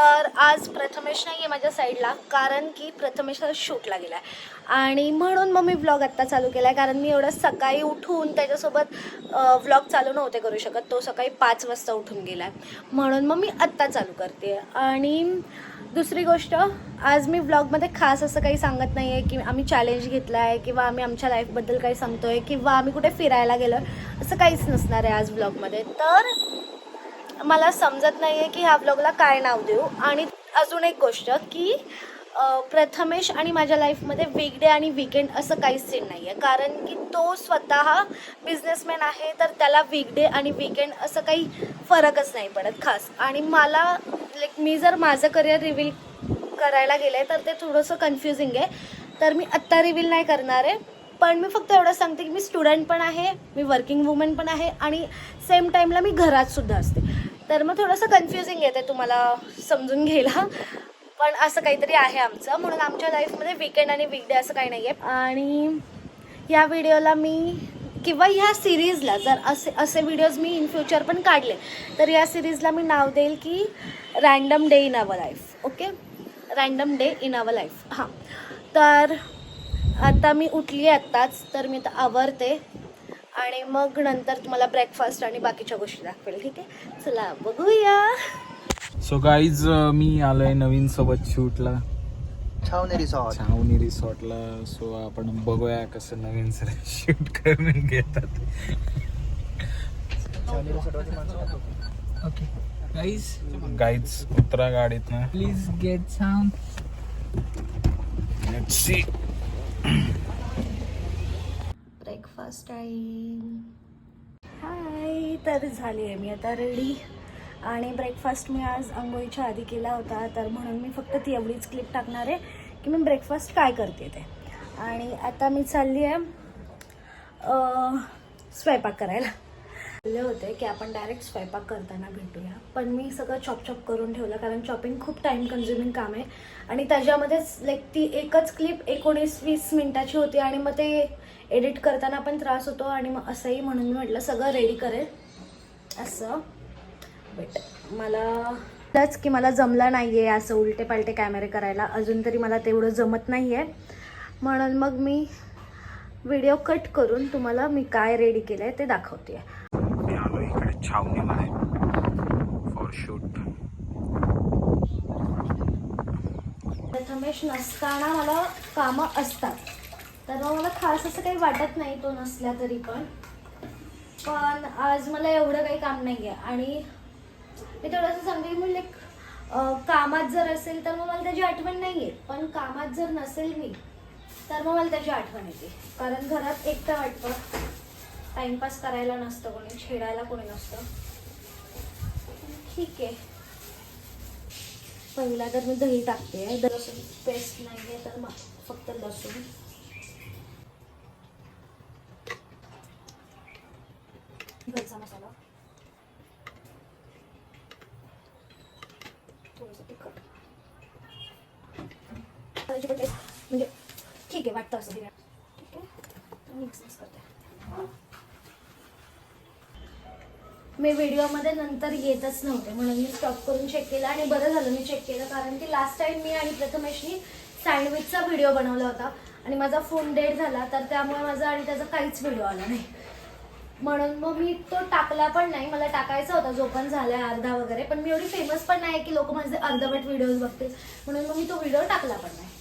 तर आज प्रथमेश नाही आहे माझ्या साईडला, कारण की प्रथमेश शूटला गेला आहे आणि म्हणून मग मी व्लॉग आत्ता चालू केला आहे. कारण मी एवढं सकाळी उठून त्याच्यासोबत व्लॉग चालू नव्हते करू शकत. तो सकाळी 5 वाजता उठून गेला आहे, म्हणून मग मी आत्ता चालू करते. आणि दुसरी गोष्ट, आज मी व्लॉगमध्ये खास असं काही सांगत नाही आहे की आम्ही चॅलेंज घेतला आहे किंवा आम्ही आमच्या लाईफबद्दल काही सांगतो आहे किंवा आम्ही कुठे फिरायला गेलो, असं काहीच नसणार आहे आज व्लॉगमध्ये. तर मला समजत नाही आहे की ह्या व्लॉगला काय नाव देऊ. आणि अजून एक गोष्ट की प्रथमेश आणि माझ्या लाईफमध्ये वीकडे आणि वीकेंड असं काहीच सीन नाही आहे, कारण की तो स्वतः बिझनेसमॅन आहे. तर त्याला वीकडे आणि वीकेंड असं काही फरकच नाही पडत खास. आणि मला लाईक मी जर माझं करिअर रिव्हील करायला गेले तर ते थोडंसं कन्फ्युजिंग आहे. तर मी आत्ता रिव्हील नाही करणार आहे, पण मी फक्त एवढं सांगते की मी स्टुडंट पण आहे, मी वर्किंग वुमन पण आहे आणि सेम टाईमला मी घरातसुद्धा असते. तर मग थोडंसं कन्फ्युजिंग येते तुम्हाला समजून घ्यायला, पण असं काहीतरी आहे आमचं. म्हणून आमच्या लाईफमध्ये वीकेंड आणि वीकडे असं काही नाही आहे. आणि ह्या व्हिडिओला मी किंवा ह्या सिरीजला जर असे व्हिडिओज मी इन फ्युचर पण काढले तर या सिरीजला मी नाव देईल की random day in our life. Okay, random day in our life. हां, तर आता मी उठली आहे आत्ताच, तर मी आता आवरते आणि मग नंतर तुम्हाला ब्रेकफास्ट आणि बाकीच्या गोष्टी दाखवेल. ठीक आहे, चला बघूया. सो गाईज, मी आलोय नवीन सोबत शूटला छावणी रिसॉर्टला. सो आपण बघूया कसं नवीन सर शूट करून घेतात. ओके गाईज उतरा गाडीत ना, please get some. Let's see. Breakfast time. Hi, तर झाली आहे मी आता रेडी. आणि ब्रेकफास्ट मी आज आंघोळीच्या आधी केला होता, तर म्हणून मी फक्त ती एवढीच क्लिप टाकणार आहे की मी ब्रेकफास्ट काय करते ते. आणि आता मी चालली आहे स्वयंपाक करायला. बोलले होते की आपण डायरेक्ट स्वयंपाक करताना भेटूया, पण मी सगळं चॉप करून ठेवलं, कारण चॉपिंग खूप टाईम कन्झ्युमिंग काम आहे. आणि त्याच्यामध्येच लाईक ती एकच क्लिप 19-20 मिनटाची होती आणि मग ते एडिट करताना पण त्रास होतो. आणि मग असंही म्हणून मी म्हटलं सगळं रेडी करेल असं. बट मलाच की मला जमलं नाही आहे असं उलटे पालटे कॅमेरे करायला, अजून तरी मला तेवढं जमत नाही आहे. म्हणून मग मी व्हिडिओ कट करून तुम्हाला मी काय रेडी केलं आहे ते दाखवते. मी आलो इकडे छावणीमध्ये फॉर शूट. प्रथमेश नसताना मला कामं असतात, तर मग मला खास असं काही वाटत नाही तो नसल्या तरी. पण आज मला एवढं काही काम नाही आहे. आणि मी थोडंसं सांगते की मी लाईक कामात जर असेल तर मग मला त्याची आठवण नाही येत, पण कामात जर नसेल मी तर मग मला त्याची आठवण येते. कारण घरात एकटं वाटतं, टाईमपास करायला नसतं कोणी, छेडायला कोणी नसतं. ठीक आहे, पहिला तर मी दही टाकते. लसूण पेस्ट नाही आहे तर मग फक्त लसूण, घरचा मसाला, थोडंसं तिखट, म्हणजे ठीक आहे वाटतं असं बिर्याणी. ठीक आहे, मिक्स करते. मी व्हिडिओमध्ये नंतर येतच नव्हते, म्हणून मी स्टॉप करून चेक केला. आणि बरं झालं मी चेक केलं, कारण की लास्ट टाईम मी आणि प्रथमेशनी सँडविचचा व्हिडिओ बनवला होता आणि माझा फोन डेड झाला, तर त्यामुळे माझा आणि त्याचा काहीच व्हिडिओ आला नाही. म्हणून मग मी तो टाकला पण नाही. मला टाकायचा होता जो पण झाला अर्धा वगैरे, पण मी एवढी फेमस पण नाही की लोक माझे अर्धवट व्हिडिओज बघतील, म्हणून मग मी तो व्हिडिओ टाकला पण नाही.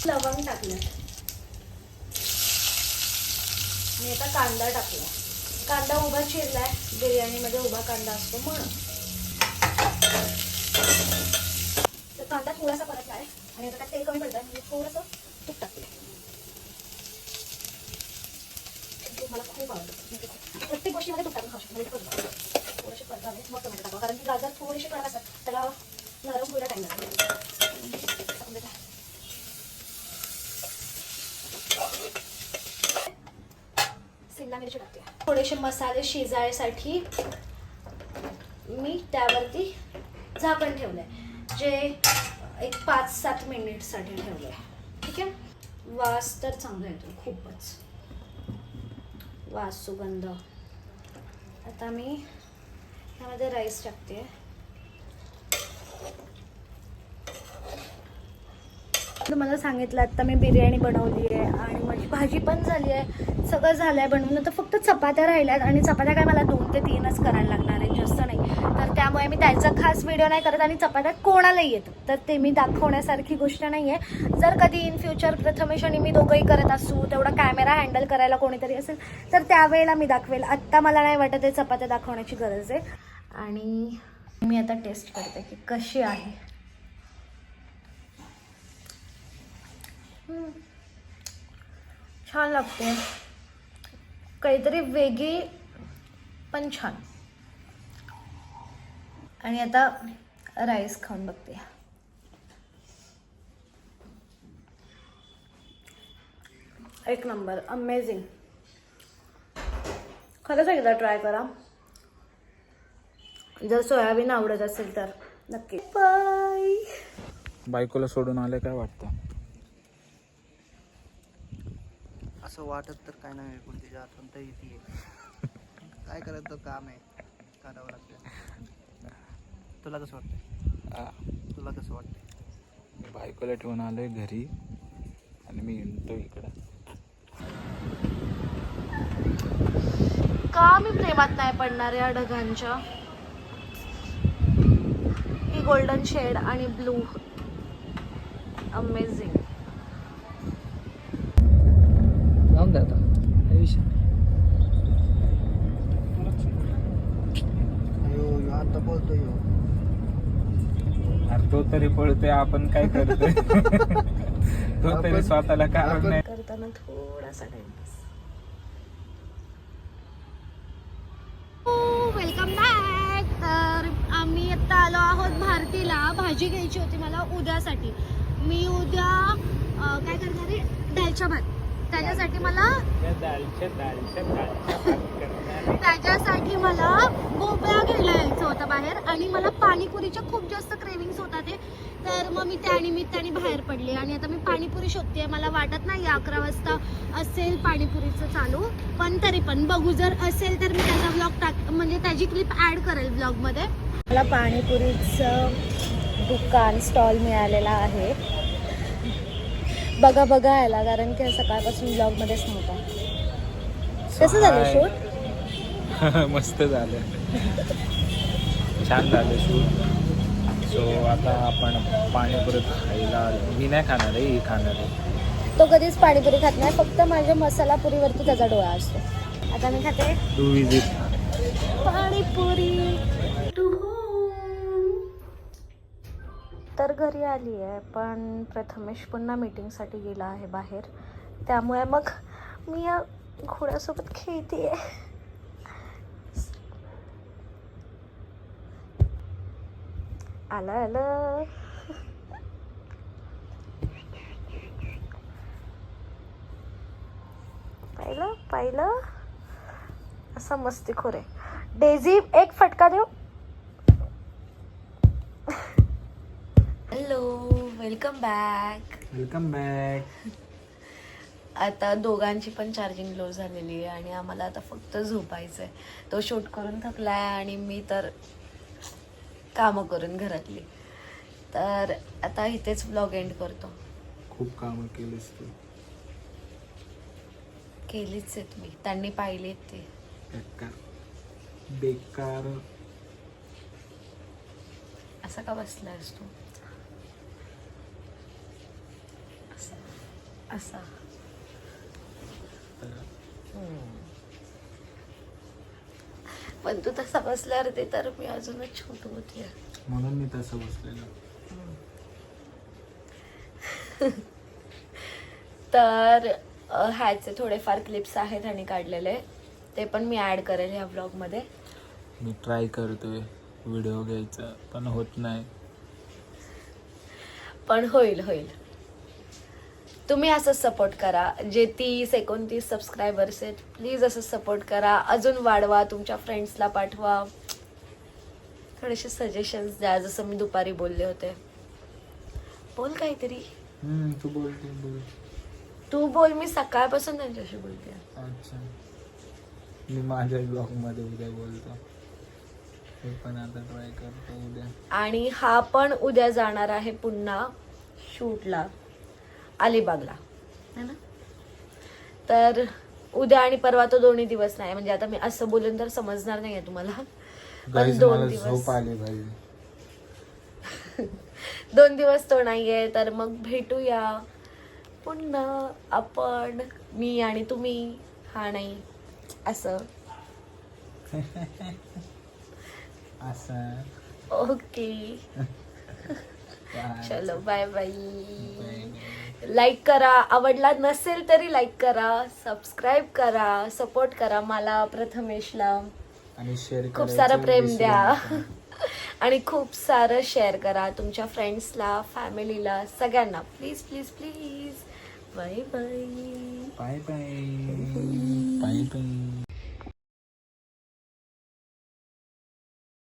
लवंग टाकलं मी, आता कांदा टाकला. कांदा उभा चिरलाय, बिर्याणीमध्ये उभा कांदा असतो म्हणून. तर कांदा थोडासा परतलाय आणि आता तेल कमी पडतंय, म्हणजे थोडंसं तूप टाकलं. तूप मला खूप आवडतं, प्रत्येक गोष्टीमध्ये तूप टाकून खाऊ शकतो. थोडेसे परतावे मग टोमॅटो टाकावं, कारण की गाजर थोडीशी कडक असतात, त्याला नरम व्हायला टाइम लागतो. शिमला मिरची टाकते. थोडेसे मसाले शिजायसाठी मी त्यावरती झाकण ठेवलंय, जे एक 5-7 मिनिटसाठी ठेवलं आहे. ठीक आहे. वास तर चांगला येतो, खूपच वास, सुगंध. आता मी ह्यामध्ये राईस टाकते. तुम्हाला सांगितलं आता मी बिर्याणी बनवली आहे आणि माझी भाजी पण झाली आहे, सगळं झालं आहे बनवून. आता फक्त चपात्या राहिल्यात आणि चपात्या काय मला 2 ते 3च करायला लागणार आहे, जास्त नाही. तर त्यामुळे मी त्याचा खास व्हिडिओ नाही करत आणि चपात्या कोणालाही येतं तर ते मी दाखवण्यासारखी गोष्ट नाही आहे. जर कधी इन फ्युचर प्रथमेश आणि मी दोघंही करत असू, तेवढा कॅमेरा हँडल करायला कोणीतरी असेल तर त्यावेळेला मी दाखवेल. आत्ता मला नाही वाटत आहे चपात्या दाखवण्याची गरज आहे. आणि मी आता टेस्ट करते की कशी आहे. छान लागते, काहीतरी वेगळी पण छान. आणि आता राईस खाऊन बघते. एक नंबर, अमेझिंग. खरंच एकदा ट्राय करा जर सोयाबीन आवडत असेल तर नक्की. बाय. बायकोला सोडून आले, काय वाटतं? असं वाटत तर काय नाही, पण तिच्या आठवण तर येते. काय करायचं, काम आहे, करावं लागतं. तुला कसं वाटतं? तुला कसं वाटतं? बायकोला ठेवून आलोय घरी आणि मी हिंडतो इकडं. का मी प्रेमात नाही पडणार या ढगांच्या. ही गोल्डन शेड आणि ब्लू, अमेझिंग. जाऊन द्या आता, काही विषय नाही. आता बोलतोय अरे तो तरी पळतोय, आपण काय करतोय? तो तरी स्वतःला कारण नाही. करताना थोडासा टाइमपास. Welcome back. तर आम्ही आता आलो आहोत भारतीला. भाजी घ्यायची होती मला उद्यासाठी. मी उद्या काय करणार आहे, दालच्या भात. त्याच्यासाठी मला भोपळा घ्यायला यायचं होतं बाहेर आणि मला पाणीपुरीच्या खूप जास्त क्रेविंग्स होतात ते. तर मग मी त्यानिमित्ताने बाहेर पडले आणि आता मी पाणीपुरी शोधते. मला वाटत नाही 11 वाजता असेल पाणीपुरीचं चालू, पण तरी पण बघू. जर असेल तर मी त्याचा ब्लॉग म्हणजे त्याची क्लिप ॲड करेल ब्लॉगमध्ये. मला पाणीपुरीचं दुकान स्टॉल मिळालेला आहे. बघा याला, कारण की सकाळपासून ब्लॉगमध्येच नव्हता. कसं झालं शूट? मस्त झालं, छान झालं शूट. सो आता आपण पाणीपुरी खायला, मी नाही खाणार आहे, ही खाणार आहे. तो कधीच पाणीपुरी खात नाही, फक्त माझ्या मसाला पुरीवरती त्याचा डोळा असतो. आता मी खाते टू विजिट पाणीपुरी. तर घरी आली आहे, पण प्रथमेश पुन्हा मीटिंगसाठी गेला आहे बाहेर. त्यामुळे मग मी या घोड्यासोबत खेळते. आलं पाहिलं असा मस्तीखोर आहे. डेझी, एक फटका देऊ. Hello, welcome back. आता दोघांची पण चार्जिंग लो झालेली आहे आणि आम्हाला आता फक्त झोपायचं आहे. तो शूट करून थकलाय आणि मी तर कामं करून घरातली. तर आता इथेच ब्लॉग एंड करतो. खूप कामं केलीस तू. केलीच आहेत मी, त्यांनी पाहिलेत ते. बेकार. असा का बसलायस तू? असा पण तू तसा बसल्यावर ते तर मी अजूनच छोट होती, म्हणून मी तसं बसलेलो. तर ह्याचे थोडेफार क्लिप्स आहेत आणि काढलेले, ते पण मी ॲड करेल ह्या ब्लॉगमध्ये. मी ट्राय करतोय व्हिडिओ घ्यायचा, पण होत नाही. पण होईल. तुम्ही असंच सपोर्ट करा. जे 30-29 सबस्क्रायबर्स आहेत, प्लीज असंच सपोर्ट करा. अजून वाढवा, तुमच्या फ्रेंड्सला पाठवा. थोडेसे सजेशन्स द्या, जसं मी दुपारी बोलले होते. बोल काहीतरी. तू बोल. तू बोल, मी सकाळपासून त्यांच्याशी बोलते. अच्छा, मी माझ्या ब्लॉग मध्ये उद्या बोलतो. मी पण आता ट्राय करतो उद्या. आणि हा पण उद्या जाणार आहे पुन्हा शूटला अलिबागला, है ना. तर उद्या आणि परवा तो दोन्ही दिवस नाही, म्हणजे आता मी असं बोलून तर समजणार नाहीये तुम्हाला, पण Guys, 2 मला दिवस झोप आली भाई. 2 दिवस तो नाहीये. तर मग भेटूया पुन्हा आपण, मी आणि तुम्ही, हा नाही असं. असं. Okay, Bye. चलो बाय बाय. लाईक करा, आवडला नसेल तरी लाईक करा, सबस्क्राईब करा, सपोर्ट करा मला, प्रथमेशला. आणि शेअर खूप सारं प्रेम द्या आणि खूप सारं शेअर करा तुमच्या फ्रेंड्सला, फॅमिलीला, सगळ्यांना. Please please please. Bye bye. Bye bye. Bye bye.